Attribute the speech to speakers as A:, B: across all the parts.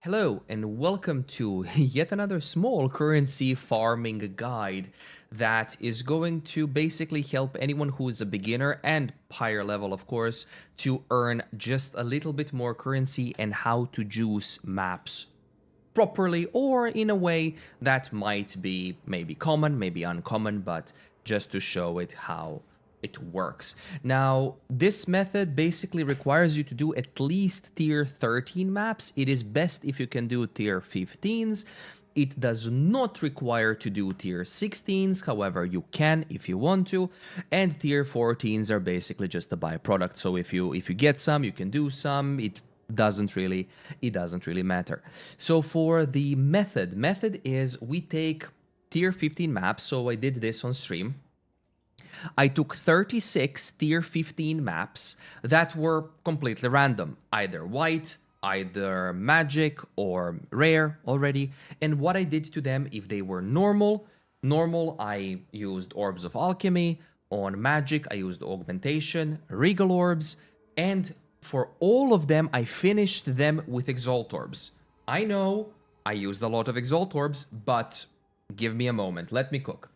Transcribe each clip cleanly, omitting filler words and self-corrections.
A: Hello and welcome to yet another small currency farming guide that is going to basically help anyone who is a beginner and higher level, of course, to earn just a little bit more currency and how to juice maps properly or in a way that might be maybe common, maybe uncommon, but just to show it how it works. Now, this method basically requires you to do at least tier 13 maps. It is best if you can do tier 15s. It does not require to do tier 16s, however, you can if you want to. And tier 14s are basically just a byproduct. So if you get some, you can do some. It doesn't really matter. So for the method is we take tier 15 maps. So I did this on stream. I took 36 tier 15 maps that were completely random, either white, either magic or rare already. And what I did to them, if they were normal, I used Orbs of Alchemy. On magic, I used Augmentation, Regal Orbs, and for all of them, I finished them with Exalt Orbs. I know I used a lot of Exalt Orbs, but give me a moment, let me cook.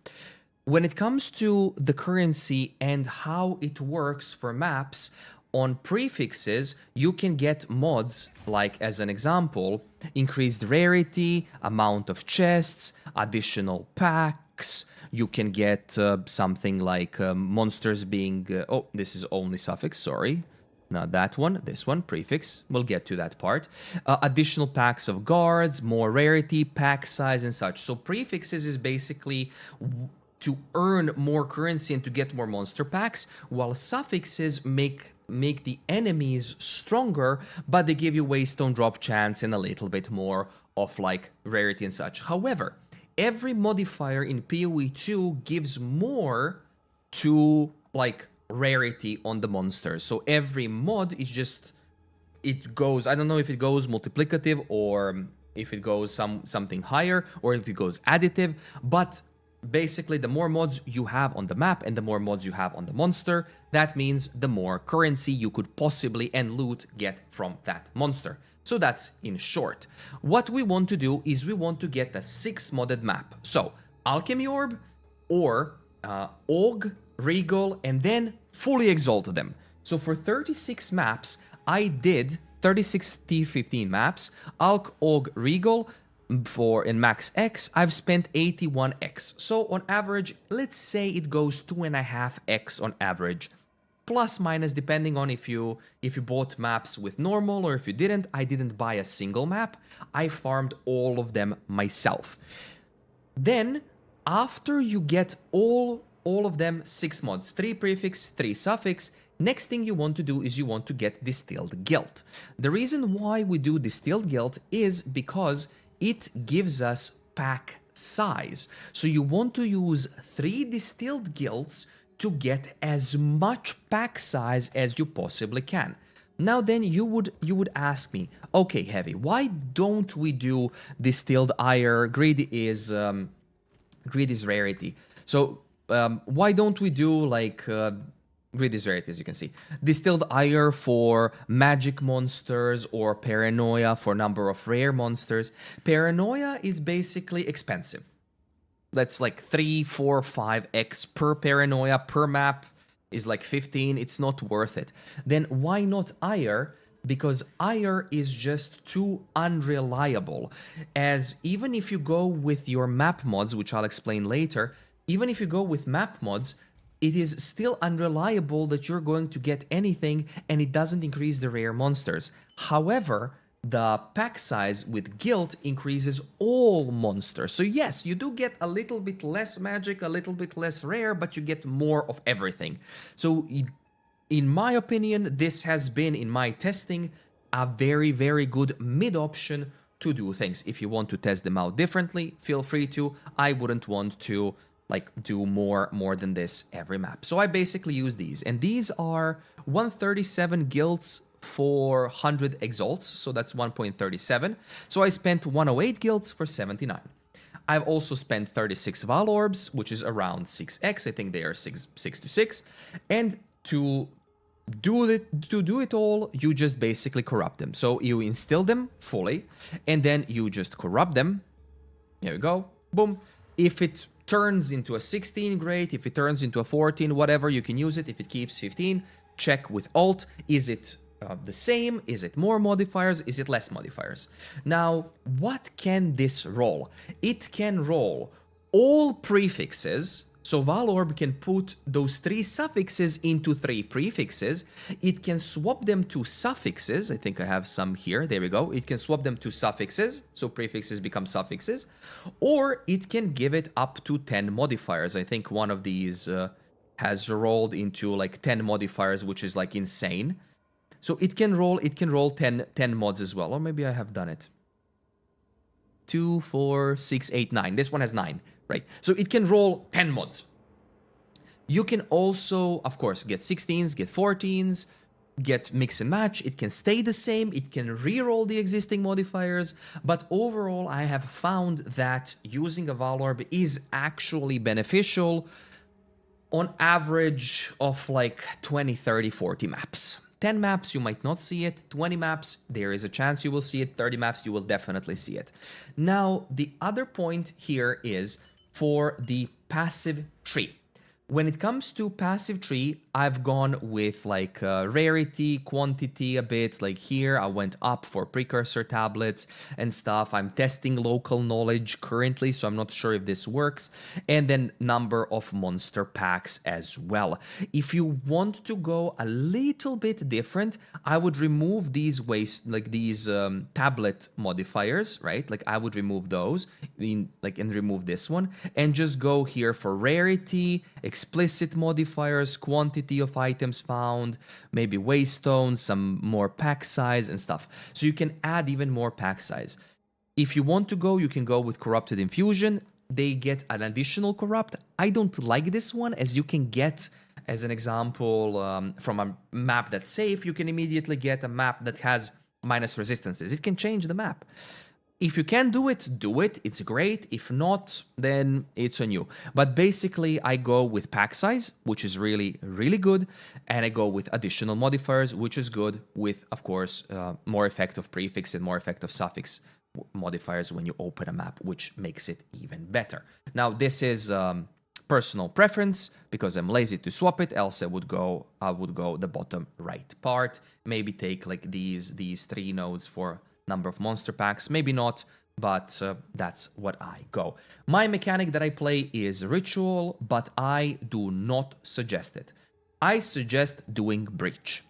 A: When it comes to the currency and how it works for maps, on prefixes, you can get mods, like as an example, increased rarity, amount of chests, additional packs. You can get something like monsters being... oh, this is only suffix, sorry. Not that one, this one, prefix. We'll get to that part. Additional packs of guards, more rarity, pack size and such. So prefixes is basically to earn more currency and to get more monster packs, while suffixes make the enemies stronger, but they give you waystone drop chance and a little bit more of like rarity and such. However, every modifier in PoE 2 gives more to like rarity on the monsters. So every mod is just, it goes, I don't know if it goes multiplicative or if it goes something higher or if it goes additive, but basically, the more mods you have on the map and the more mods you have on the monster, that means the more currency you could possibly and loot get from that monster. So that's in short. What we want to do is we want to get a 6-modded map. So, Alchemy Orb or Aug, Regal, and then fully exalt them. So for 36 maps, I did 36 T15 maps, Alch, Aug, Regal. In max X, I've spent 81x. So on average, let's say it goes 2.5x on average. Plus minus depending on if you bought maps with normal or if you didn't. I didn't buy a single map. I farmed all of them myself. Then, after you get all of them 6 mods, 3 prefix, 3 suffix, next thing you want to do is you want to get Distilled Guilt. The reason why we do Distilled Guilt is because it gives us pack size. So you want to use 3 Distilled Guilts to get as much pack size as you possibly can. Now then you would ask me, okay Heavy, why don't we do Distilled Ire? Greed is rarity. So why don't we do like Greed is rarity, as you can see. Distilled Ire for magic monsters or Paranoia for number of rare monsters. Paranoia is basically expensive. That's like 3, 4, 5x per Paranoia per map is like 15. It's not worth it. Then why not Ire? Because Ire is just too unreliable. As even if you go with your map mods, which I'll explain later, even if you go with map mods, it is still unreliable that you're going to get anything and it doesn't increase the rare monsters. However, the pack size with Guilt increases all monsters. So yes, you do get a little bit less magic, a little bit less rare, but you get more of everything. So in my opinion, this has been, in my testing, a very, very good mid option to do things. If you want to test them out differently, feel free to. I wouldn't want to like do more than this every map. So I basically use these, and these are 137 guilds for 100 exalts, so that's 1.37. So I spent 108 guilds for 79. I've also spent 36 Vaal Orbs, which is around 6x. I think they are 6 to 6. And to To do it all, you just basically corrupt them. So you instill them fully, and then you just corrupt them. Here we go. Boom. If it turns into a 16, great. If it turns into a 14, whatever, you can use it. If it keeps 15, check with Alt. Is it the same? Is it more modifiers? Is it less modifiers? Now, what can this roll? It can roll all prefixes. So Vaal Orb can put those 3 suffixes into 3 prefixes. It can swap them to suffixes. I think I have some here. There we go. It can swap them to suffixes. So prefixes become suffixes. Or it can give it up to 10 modifiers. I think one of these has rolled into like 10 modifiers, which is like insane. So it can roll 10 mods as well. Or maybe I have done it. 2, 4, 6, 8, 9. This one has 9. Right, so it can roll 10 mods. You can also, of course, get 16s, get 14s, get mix and match. It can stay the same. It can re-roll the existing modifiers. But overall, I have found that using a Vaal Orb is actually beneficial on average of like 20, 30, 40 maps. 10 maps, you might not see it. 20 maps, there is a chance you will see it. 30 maps, you will definitely see it. Now, the other point here is for the passive tree. When it comes to passive tree, I've gone with like rarity, quantity a bit. Like here, I went up for precursor tablets and stuff. I'm testing local knowledge currently, so I'm not sure if this works. And then number of monster packs as well. If you want to go a little bit different, I would remove these waste, like these tablet modifiers, right? Like I would remove those and remove this one and just go here for rarity, explicit modifiers, quantity of items found, maybe waystones, some more pack size and stuff. So you can add even more pack size. If you want to go, you can go with Corrupted Infusion. They get an additional corrupt. I don't like this one, as you can get, as an example, from a map that's safe, you can immediately get a map that has minus resistances. It can change the map. If you can do it, do it. It's great. If not, then it's on you. But basically, I go with pack size, which is really, really good. And I go with additional modifiers, which is good with, of course, more effective prefix and more effective suffix modifiers when you open a map, which makes it even better. Now, this is personal preference because I'm lazy to swap it. Else I would go the bottom right part. Maybe take like these 3 nodes for number of monster packs, maybe not, but that's what I go. My mechanic that I play is Ritual, but I do not suggest it. I suggest doing Breach.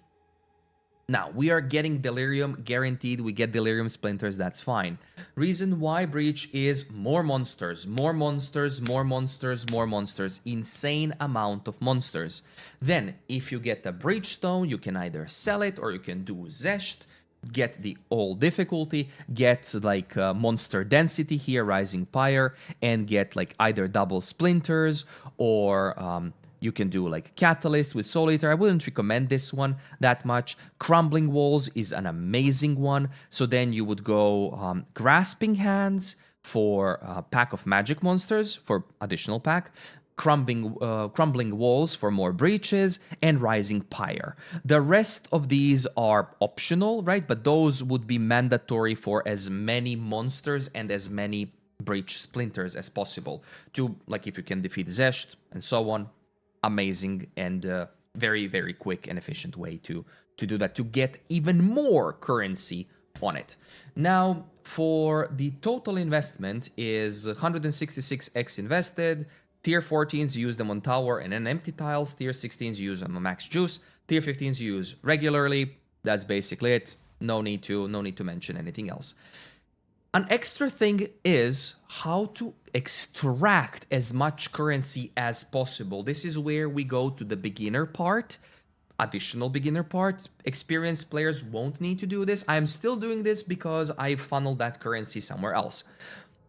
A: Now, we are getting Delirium, guaranteed we get Delirium Splinters, that's fine. Reason why Breach is more monsters, more monsters, more monsters, more monsters, insane amount of monsters. Then, if you get a Breach Stone, you can either sell it or you can do Zesht, get the all difficulty, get like monster density here, Rising Pyre, and get like either double splinters or you can do like Catalyst with Soul Eater. I wouldn't recommend this one that much. Crumbling Walls is an amazing one. So then you would go Grasping Hands for pack of magic monsters for additional pack. Crumbling Walls for more breaches, and Rising Pyre. The rest of these are optional, right? But those would be mandatory for as many monsters and as many breach splinters as possible. To, like, if you can defeat Zesht and so on, amazing and very, very quick and efficient way to do that, to get even more currency on it. Now, for the total investment is 166x invested. Tier 14s, use them on tower and then empty tiles. Tier 16s, use them on max juice. Tier 15s, use regularly. That's basically it. No need to mention anything else. An extra thing is how to extract as much currency as possible. This is where we go to the beginner part. Additional beginner part. Experienced players won't need to do this. I'm still doing this because I funneled that currency somewhere else.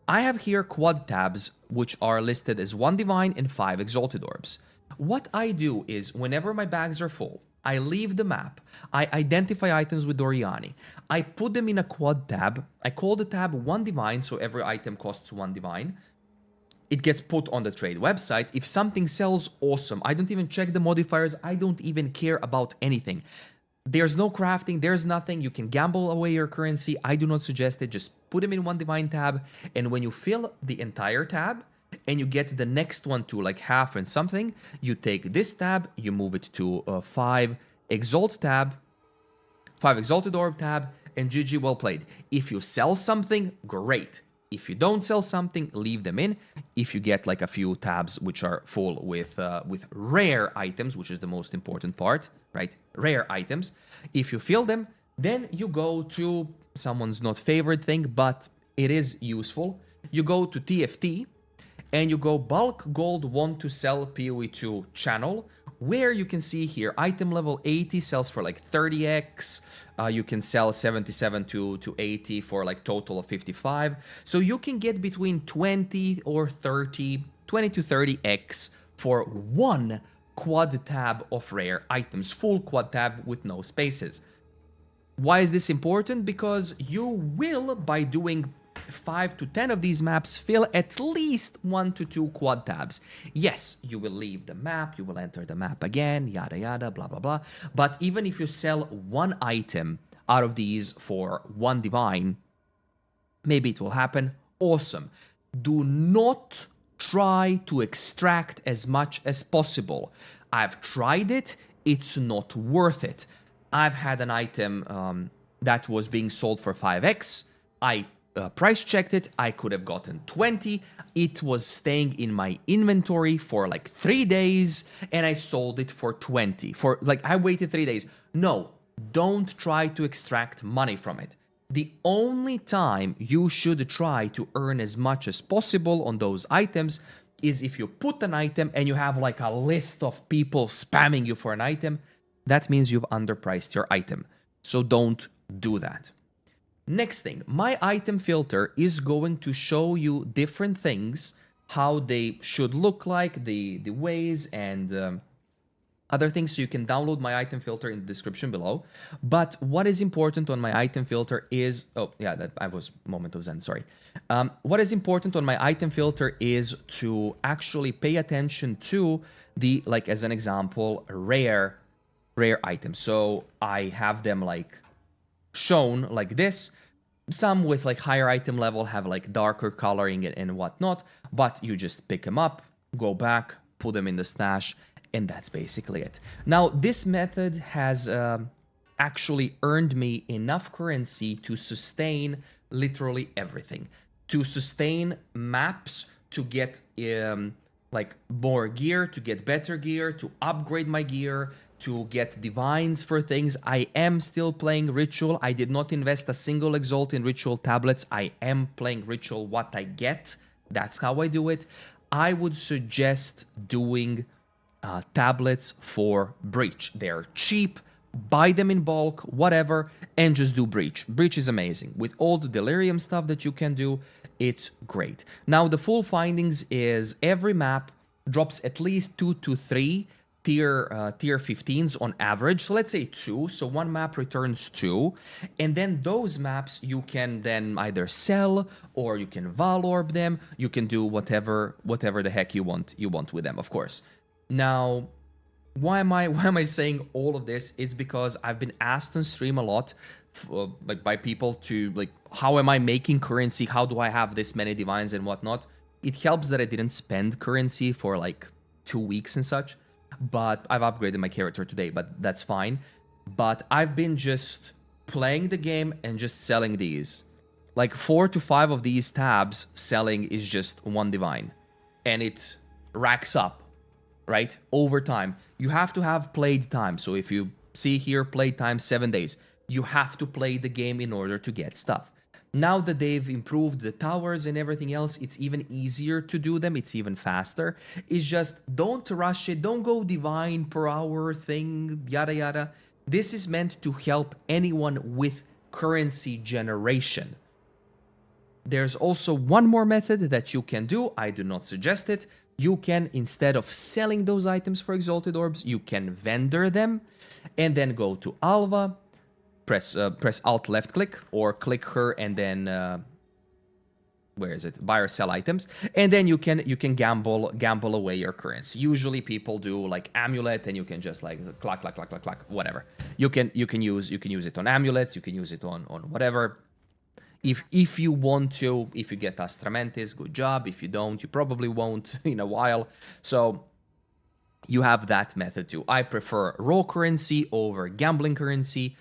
A: I have here quad tabs, which are listed as 1 Divine and 5 Exalted Orbs. What I do is, whenever my bags are full, I leave the map, I identify items with Doriani, I put them in a quad tab, I call the tab 1 Divine, so every item costs 1 Divine, it gets put on the trade website. If something sells, awesome. I don't even check the modifiers. I don't even care about anything. There's no crafting, there's nothing. You can gamble away your currency. I do not suggest it. Just put them in one divine tab, and when you fill the entire tab and you get the next one to like half and something, you take this tab, you move it to 5 exalt tab, 5 exalted orb tab, and GG, well played. If you sell something, great. If you don't sell something, leave them in. If you get like a few tabs which are full with rare items, which is the most important part, right? Rare items. If you fill them, then you go to someone's not favorite thing, but it is useful. You go to TFT and you go bulk gold want to sell PoE2 channel, where you can see here item level 80 sells for like 30x. You can sell 77 to 80 for like total of 55. So you can get between 20 or 30, 20 to 30x for one quad tab of rare items, full quad tab with no spaces. Why is this important? Because you will, by doing 5 to 10 of these maps, fill at least 1 to 2 quad tabs. Yes, you will leave the map, you will enter the map again, yada yada, blah blah blah. But even if you sell one item out of these for one divine, maybe it will happen. Awesome. Do not try to extract as much as possible. I've tried it, it's not worth it. I've had an item that was being sold for 5x. I price checked it. I could have gotten 20. It was staying in my inventory for like 3 days, and I sold it for 20. For like, I waited 3 days. No, don't try to extract money from it. The only time you should try to earn as much as possible on those items is if you put an item and you have like a list of people spamming you for an item. That means you've underpriced your item. So don't do that. Next thing, my item filter is going to show you different things, how they should look like, the ways and other things. So you can download my item filter in the description below. But what is important on my item filter is, oh yeah, that I was moment of zen, sorry. What is important on my item filter is to actually pay attention to the, like as an example, rare items. So I have them like shown like this. Some with like higher item level have like darker coloring and whatnot, but you just pick them up, go back, put them in the stash, and that's basically it. Now, this method has actually earned me enough currency to sustain literally everything. To sustain maps, to get like more gear, to get better gear, to upgrade my gear, to get divines for things. I am still playing Ritual. I did not invest a single exalt in Ritual tablets. I am playing Ritual what I get. That's how I do it. I would suggest doing tablets for Breach. They're cheap. Buy them in bulk, whatever, and just do Breach. Breach is amazing. With all the Delirium stuff that you can do, it's great. Now, the full findings is every map drops at least 2 to 3 tier 15s on average. So let's say 2. So one map returns 2. And then those maps you can then either sell or you can Vaal Orb them. You can do whatever the heck you want with them, of course. Now, why am I saying all of this? It's because I've been asked on stream a lot like by people to like, how am I making currency? How do I have this many divines and whatnot? It helps that I didn't spend currency for like 2 weeks and such. But I've upgraded my character today, but that's fine. But I've been just playing the game and just selling these. Like 4 to 5 of these tabs selling is just one divine. And it racks up, right? Over time. You have to have played time. So if you see here, played time 7 days. You have to play the game in order to get stuff. Now that they've improved the towers and everything else, it's even easier to do them. It's even faster. It's just don't rush it. Don't go divine per hour thing, yada yada. This is meant to help anyone with currency generation. There's also one more method that you can do. I do not suggest it. You can, instead of selling those items for Exalted Orbs, you can vendor them and then go to Alva. Press Alt left click or click her and then where is it? Buy or sell items, and then you can gamble away your currency. Usually people do like amulet, and you can just like clack, whatever. You can use it on amulets. You can use it on whatever. If you want to, if you get Astramentis, good job. If you don't, you probably won't in a while. So you have that method too. I prefer raw currency over gambling currency,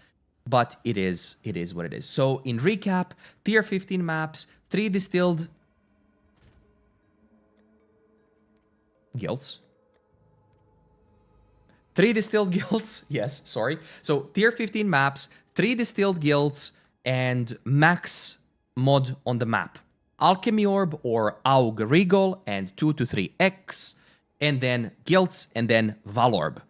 A: but it is what it is. So in recap, tier 15 maps, 3 distilled guilds. 3 distilled guilds, yes, sorry. So tier 15 maps, 3 distilled guilds, and max mod on the map. Alchemy Orb or Aug Regal and 2 to 3x, and then guilds, and then Vaal Orb.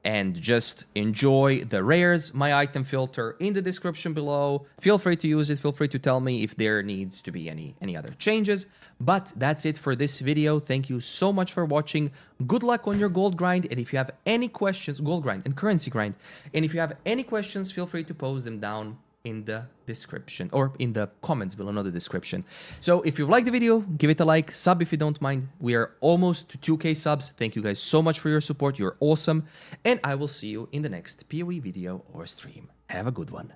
A: And just enjoy the rares. My item filter in the description below. Feel free to use it. Feel free to tell me if there needs to be any other changes. But that's it for this video. Thank you so much for watching. Good luck on your gold grind. And if you have any questions, gold grind and currency grind. And if you have any questions, feel free to post them down in the description or in the comments below, not the description. So if you liked the video, give it a like, sub if you don't mind. We are almost to 2K subs. Thank you guys so much for your support. You're awesome. And I will see you in the next PoE video or stream. Have a good one.